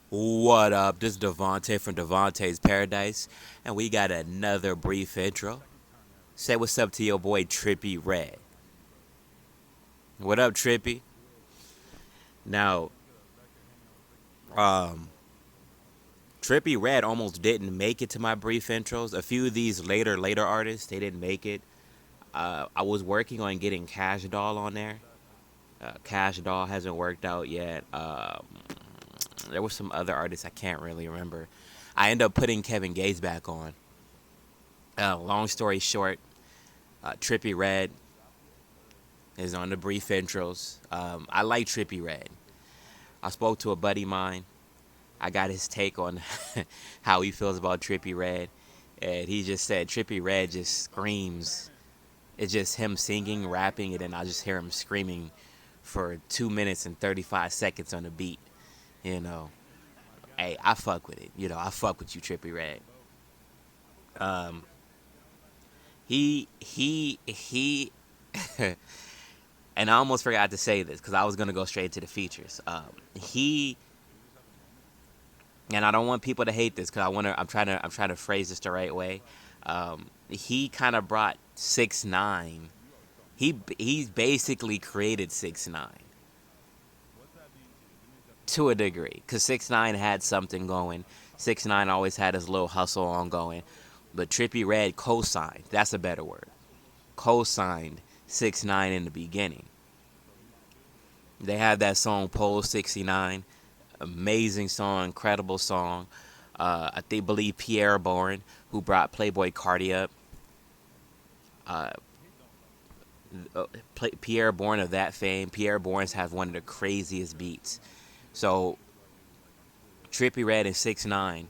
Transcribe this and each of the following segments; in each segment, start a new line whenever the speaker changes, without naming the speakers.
What up? This is Devontae from Devontae's Paradise, and we got another brief intro. Say what's up to your boy Trippie Red. What up, Trippie? Now, um, Trippie Red almost didn't make it to my brief intros. A few of these later artists, they didn't make it. I was working on getting Cash Doll on there. Cash Doll hasn't worked out yet. There were some other artists I can't really remember. I ended up putting Kevin Gates back on. Long story short, Trippie Red is on the brief intros. I like Trippie Red. I spoke to a buddy of mine. I got his take on how he feels about Trippie Red. And he just said Trippie Red just screams. It's just him singing, rapping, and then I just hear him screaming for 2 minutes and 35 seconds on the beat. You know, hey, I fuck with it. I fuck with you, Trippie Red. Um, he and I almost forgot to say this because I was gonna go straight to the features. He and I don't want people to hate this because I'm trying to phrase this the right way. He kind of brought 6ix9ine. He's basically created 6ix9ine to a degree because 6ix9ine had something going. 6ix9ine always had his little hustle ongoing, but Trippie Red co-signed. That's a better word. Co-signed 6ix9ine in the beginning. They had that song Pole 69, amazing song, incredible song. I believe Pierre Bourne, who brought Playboy Cardi up, uh, Pierre Bourne of that fame. Pierre Bourne's have one of the craziest beats. So Trippie Red and 6ix9ine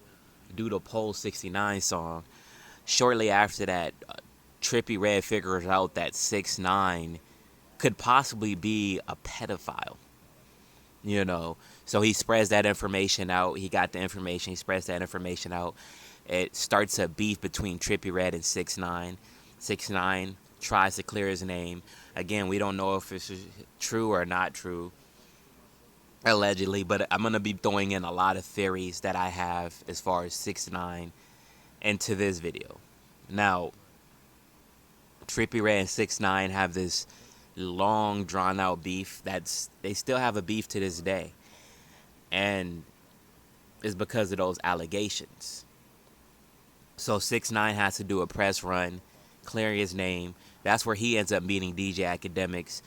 do the Pole 69 song. Shortly after that, Trippie Red figures out that 6ix9ine could possibly be a pedophile. So he spreads that information out. He got the information. He spreads that information out. It starts a beef between Trippie Red and 6ix9ine. 6ix9ine tries to clear his name. Again, we don't know if this is true or not true, allegedly, but I'm going to be throwing in a lot of theories that I have as far as 6ix9ine into this video. Now, Trippie Red and 6ix9ine have this long drawn out beef they still have a beef to this day, and it's because of those allegations. So 6ix9ine has to do a press run clearing his name. That's where he ends up meeting DJ Academics.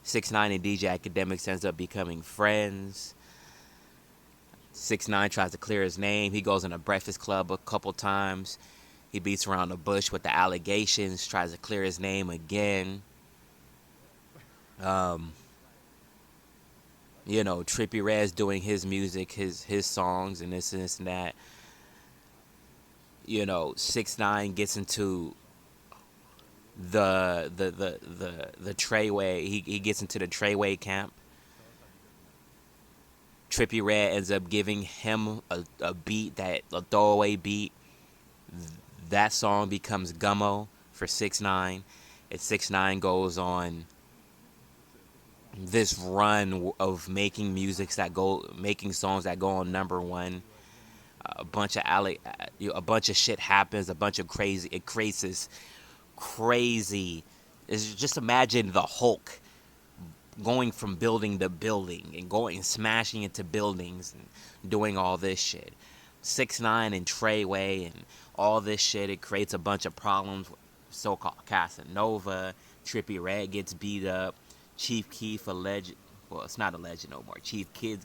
6ix9ine and DJ Academics ends up becoming friends. 6ix9ine tries to clear his name. He goes in a Breakfast Club a couple times. He beats around the bush with the allegations, tries to clear his name again. Trippie Red's doing his music, his songs, and this and this and that. 6ix9ine gets into the Treyway. He gets into the Treyway camp. Trippie Red ends up giving him a beat, a throwaway beat. That song becomes Gummo for 6ix9ine, and 6ix9ine goes on this run of making making songs that go on #1. A bunch of shit happens. A bunch of crazy. It creates this crazy. Just imagine the Hulk going from building to building and going and smashing into buildings and doing all this shit. 6ix9ine and Treyway and all this shit. It creates a bunch of problems. So-called Casanova. Trippie Red gets beat up. Chief Keef alleged. Well, it's not alleged no more. Chief Keef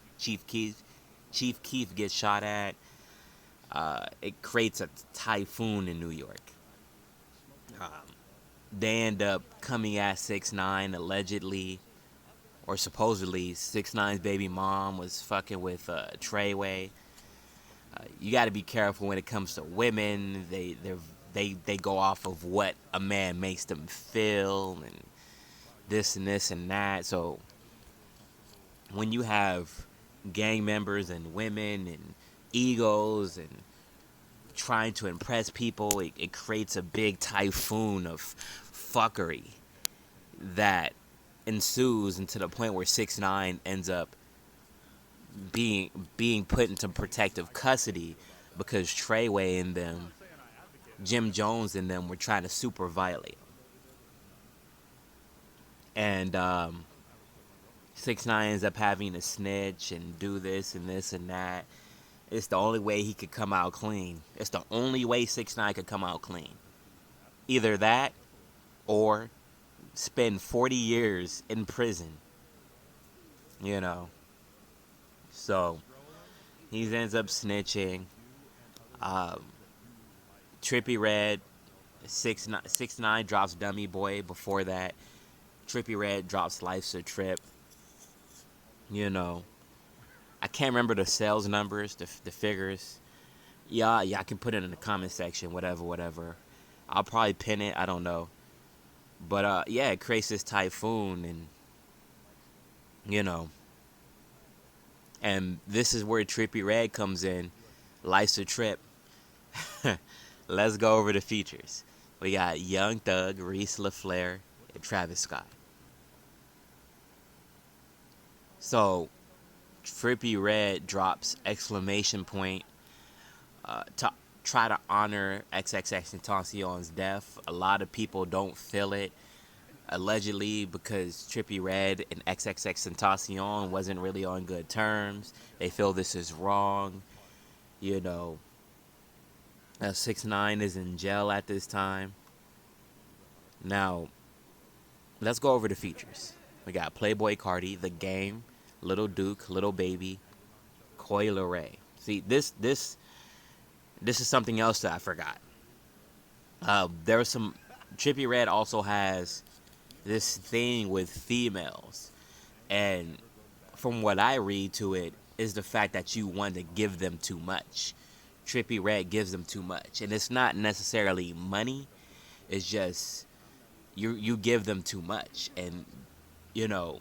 gets shot at. It creates a typhoon in New York. Um, they end up coming at 6ix9ine allegedly, or supposedly 6ix9ine's baby mom was fucking with Treyway. You got to be careful when it comes to women. They go off of what a man makes them feel and this and that. So when you have gang members and women and egos and trying to impress people, it creates a big typhoon of fuckery that ensues, and to the point where 6ix9ine ends up being put into protective custody because Treyway and them, Jim Jones and them were trying to super violate him. And 6ix9ine ends up having to snitch and do this and this and that. It's the only way he could come out clean. It's the only way 6ix9ine could come out clean. Either that or spend 40 years in prison. You know. So he ends up snitching. Um, Trippie Redd, 6ix9ine drops Dummy Boy. Before that, Trippie Redd drops Life's a Trip. You know, I can't remember the sales numbers, the figures. Yeah, I can put it in the comment section, whatever. I'll probably pin it. I don't know, but yeah, it creates this typhoon, and you know, and this is where Trippie Redd comes in. Life's a Trip. Let's go over the features. We got Young Thug, Reese LaFleur, and Travis Scott. So, Trippie Redd drops exclamation point to try to honor XXXTentacion's death. A lot of people don't feel it. Allegedly, because Trippie Redd and XXXTentacion wasn't really on good terms. They feel this is wrong. You know, 6ix9ine is in jail at this time. Now, let's go over the features. We got Playboy Cardi, The Game, Little Duke, Little Baby, Coi Leray. See, this is something else that I forgot. There was some. Trippie Redd also has this thing with females, and from what I read to it is the fact that you want to give them too much. Trippie Redd gives them too much, and it's not necessarily money. It's just you give them too much, and you know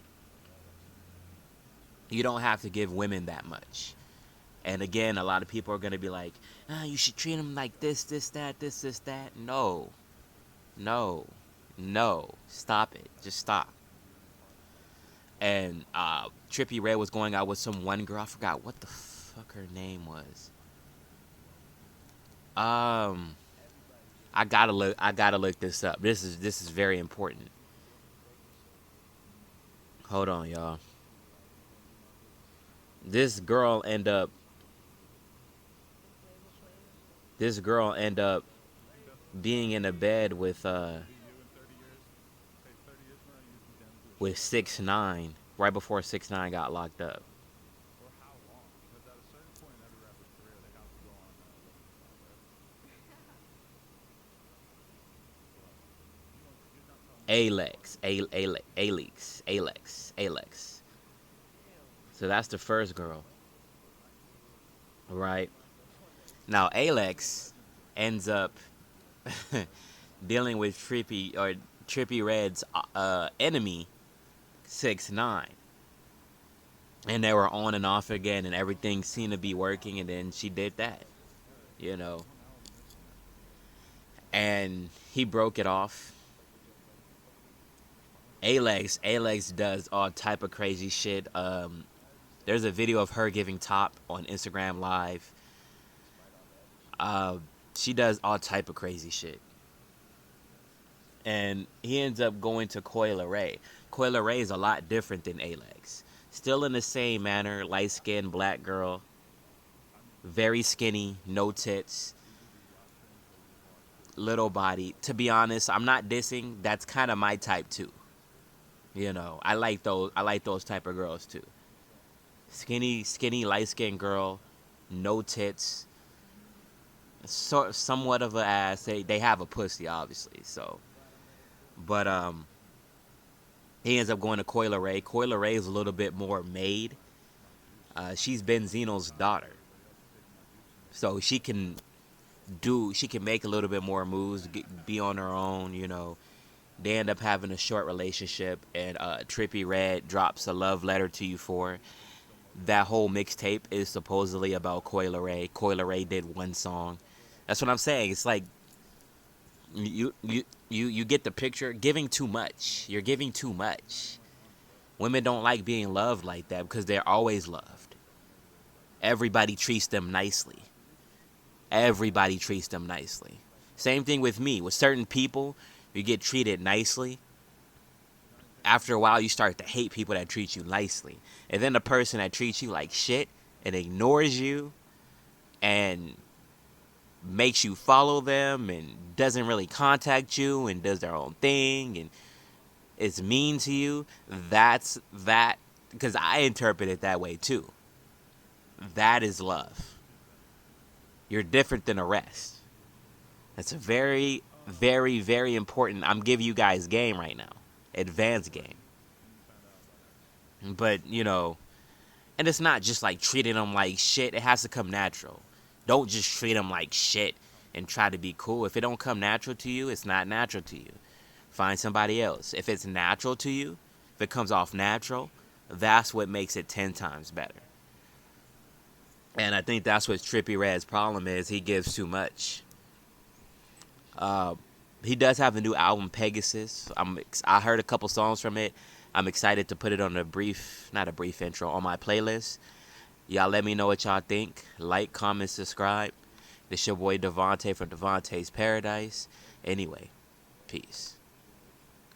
you don't have to give women that much. And again, a lot of people are gonna be like, you should treat them like this, that. No, stop it, just stop. And Trippie Redd was going out with some one girl. I forgot what the fuck her name was. I gotta look this up. This is very important. Hold on, y'all. This girl end up being in a bed with 6ix9ine right before 6ix9ine got locked up. Alex. So that's the first girl, right? Now Alex ends up dealing with Trippie Redd's enemy, 6ix9ine, and they were on and off again, and everything seemed to be working, and then she did that, you know, and he broke it off. Alex does all type of crazy shit. There's a video of her giving top on Instagram Live. She does all type of crazy shit. And he ends up going to Coi Leray. Coi Leray is a lot different than Alex. Still in the same manner, light-skinned black girl. Very skinny, no tits. Little body. To be honest, I'm not dissing. That's kind of my type too. You know, I like those type of girls too. Skinny, light-skinned girl, no tits. Somewhat of an ass. They have a pussy, obviously. So, but he ends up going to Coi Leray. Coi Leray is a little bit more made. She's Benzino's daughter, so she can make a little bit more moves, be on her own. You know, they end up having a short relationship, and Trippie Redd drops a love letter to you for. That whole mixtape is supposedly about Coi Leray. Coi Leray did one song. That's what I'm saying. It's like you get the picture. Giving too much. You're giving too much. Women don't like being loved like that because they're always loved. Everybody treats them nicely. Everybody treats them nicely. Same thing with me. With certain people, you get treated nicely. After a while, you start to hate people that treat you nicely. And then the person that treats you like shit and ignores you and makes you follow them and doesn't really contact you and does their own thing and is mean to you, that's that. Because I interpret it that way too. That is love. You're different than the rest. That's a very, very, very important. I'm giving you guys game right now. Advanced game. But, and it's not just like treating them like shit. It has to come natural. Don't just treat them like shit and try to be cool. If it don't come natural to you, it's not natural to you. Find somebody else. If it's natural to you, if it comes off natural, that's what makes it 10 times better. And I think that's what Trippie Redd's problem is. He gives too much. He does have a new album, Pegasus. I heard a couple songs from it. I'm excited to put it on not a brief intro, on my playlist. Y'all let me know what y'all think. Like, comment, subscribe. This your boy Devontae from Devontae's Paradise. Anyway, peace.